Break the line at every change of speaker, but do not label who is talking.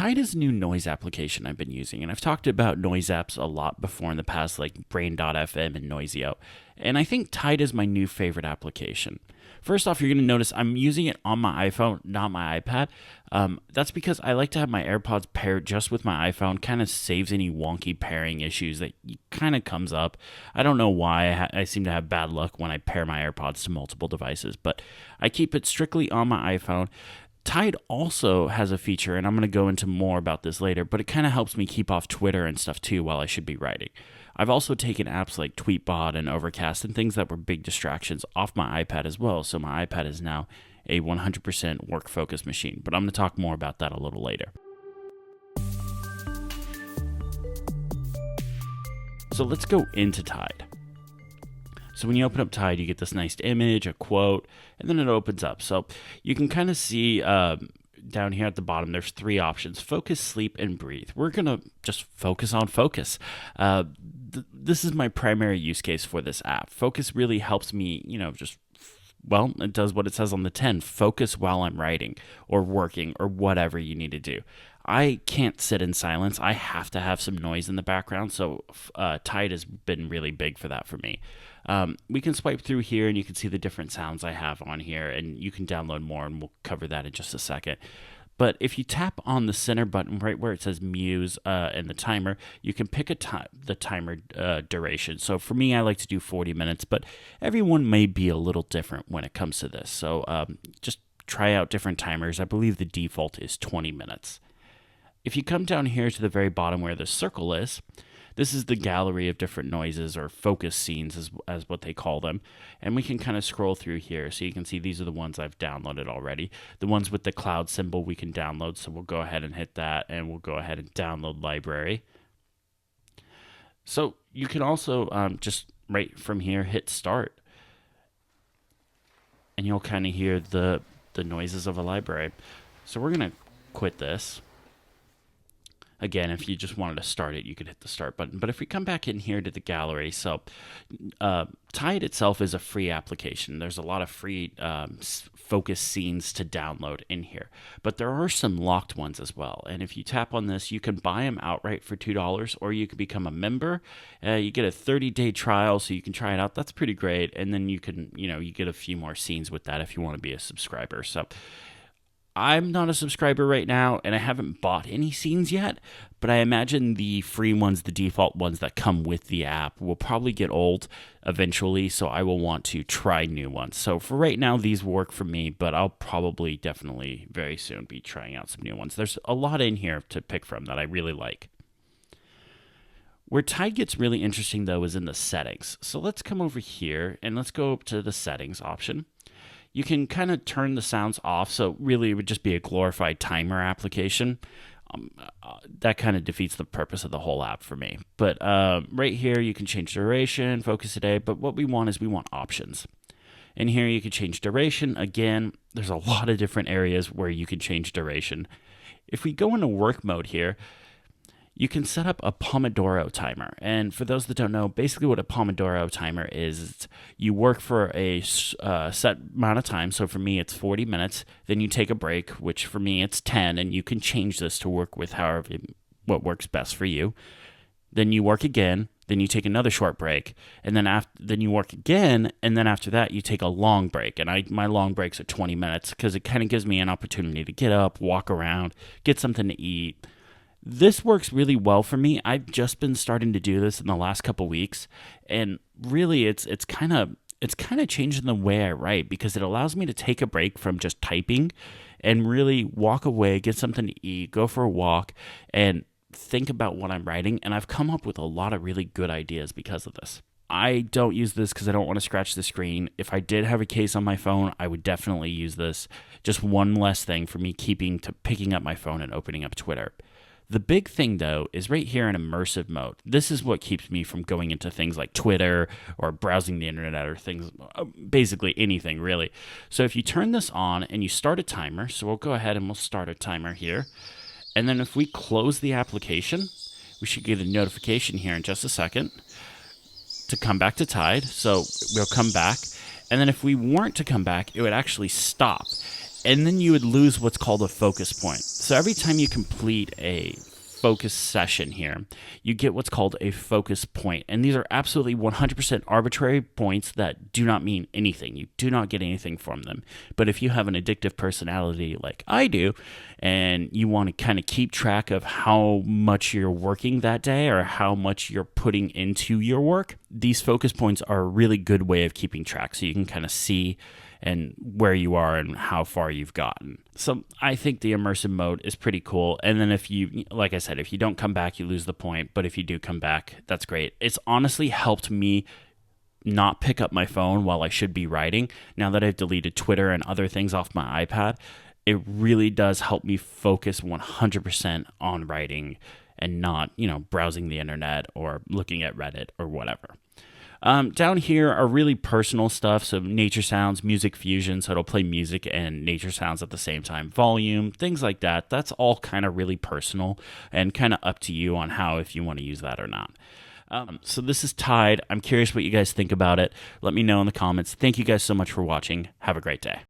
Tide is a new noise application I've been using, and I've talked about noise apps a lot before in the past, like Brain.fm and Noisio, and I think Tide is my new favorite application. First off, you're going to notice I'm using it on my iPhone, not my iPad. That's because I like to have my AirPods paired just with my iPhone. Kind of saves any wonky pairing issues that kind of comes up. I don't know why. I seem to have bad luck when I pair my AirPods to multiple devices, but I keep it strictly on my iPhone. Tide also has a feature, and I'm going to go into more about this later, but it kind of helps me keep off Twitter and stuff too while I should be writing. I've also taken apps like Tweetbot and Overcast and things that were big distractions off my iPad as well, so my iPad is now a 100% work focus machine, but I'm going to talk more about that a little later. So let's go into Tide. So when you open up Tide, you get this nice image, a quote, and then it opens up. So you can kind of see down here at the bottom, there's three options: focus, sleep, and breathe. We're going to just focus on focus. This is my primary use case for this app. Focus really helps me, it does what it says on the tin: focus while I'm writing or working or whatever you need to do. I can't sit in silence. I have to have some noise in the background, so Tide has been really big for that for me. We can swipe through here and you can see the different sounds I have on here, and you can download more, and we'll cover that in just a second. But if you tap on the center button right where it says Muse and the timer, you can pick the timer duration. So for me, I like to do 40 minutes, but everyone may be a little different when it comes to this. So just try out different timers. I believe the default is 20 minutes. If you come down here to the very bottom where the circle is, this is the gallery of different noises, or focus scenes as what they call them. And we can kind of scroll through here. So you can see these are the ones I've downloaded already. The ones with the cloud symbol we can download. So we'll go ahead and hit that, and we'll go ahead and download library. So you can also just right from here hit start. And you'll kind of hear the noises of a library. So we're going to quit this. Again, if you just wanted to start it, you could hit the start button. But if we come back in here to the gallery, so Tide itself is a free application. There's a lot of free focus scenes to download in here. But there are some locked ones as well. And if you tap on this, you can buy them outright for $2, or you can become a member. You get a 30-day trial, so you can try it out. That's pretty great. And then you can, you get a few more scenes with that if you want to be a subscriber. So I'm not a subscriber right now, and I haven't bought any scenes yet, but I imagine the free ones, the default ones that come with the app, will probably get old eventually, so I will want to try new ones. So for right now, these work for me, but I'll probably definitely very soon be trying out some new ones. There's a lot in here to pick from that I really like. Where Tide gets really interesting, though, is in the settings. So let's come over here, and let's go up to the settings option. You can kind of turn the sounds off, so really it would just be a glorified timer application. That kind of defeats the purpose of the whole app for me. But right here, you can change duration, focus today, but what we want options. In here, you can change duration. Again, there's a lot of different areas where you can change duration. If we go into work mode here, you can set up a Pomodoro timer. And for those that don't know, basically what a Pomodoro timer is you work for a set amount of time. So for me, it's 40 minutes. Then you take a break, which for me, it's 10. And you can change this to work with what works best for you. Then you work again. Then you take another short break. And then you work again. And then after that, you take a long break. And my long breaks are 20 minutes because it kind of gives me an opportunity to get up, walk around, get something to eat. This works really well for me. I've just been starting to do this in the last couple weeks, and really it's kind of changing the way I write, because it allows me to take a break from just typing and really walk away, get something to eat, go for a walk, and think about what I'm writing. And I've come up with a lot of really good ideas because of this. I don't use this because I don't want to scratch the screen. If I did have a case on my phone, I would definitely use this. Just one less thing for me picking up my phone and opening up Twitter. The big thing, though, is right here in immersive mode. This is what keeps me from going into things like Twitter or browsing the internet or things, basically anything, really. So if you turn this on and you start a timer, so we'll go ahead and we'll start a timer here. And then if we close the application, we should get a notification here in just a second to come back to Tide. So we'll come back. And then if we weren't to come back, it would actually stop. and then you would lose what's called a focus point. So every time you complete a focus session here, you get what's called a focus point. And these are absolutely 100% arbitrary points that do not mean anything. You do not get anything from them. But if you have an addictive personality like I do, and you want to kind of keep track of how much you're working that day or how much you're putting into your work, these focus points are a really good way of keeping track. So you can kind of see and where you are and how far you've gotten. So I think the immersive mode is pretty cool. And then if you, like I said, if you don't come back, you lose the point. But if you do come back, that's great. It's honestly helped me not pick up my phone while I should be writing. Now that I've deleted Twitter and other things off my iPad, it really does help me focus 100% on writing and not, browsing the internet or looking at Reddit or whatever. Down here are really personal stuff, so nature sounds, music fusion, so it'll play music and nature sounds at the same time, volume, things like that. That's all kind of really personal and kind of up to you on how, if you want to use that or not. So this is Tide. I'm curious what you guys think about it. Let me know in the comments. Thank you guys so much for watching. Have a great day.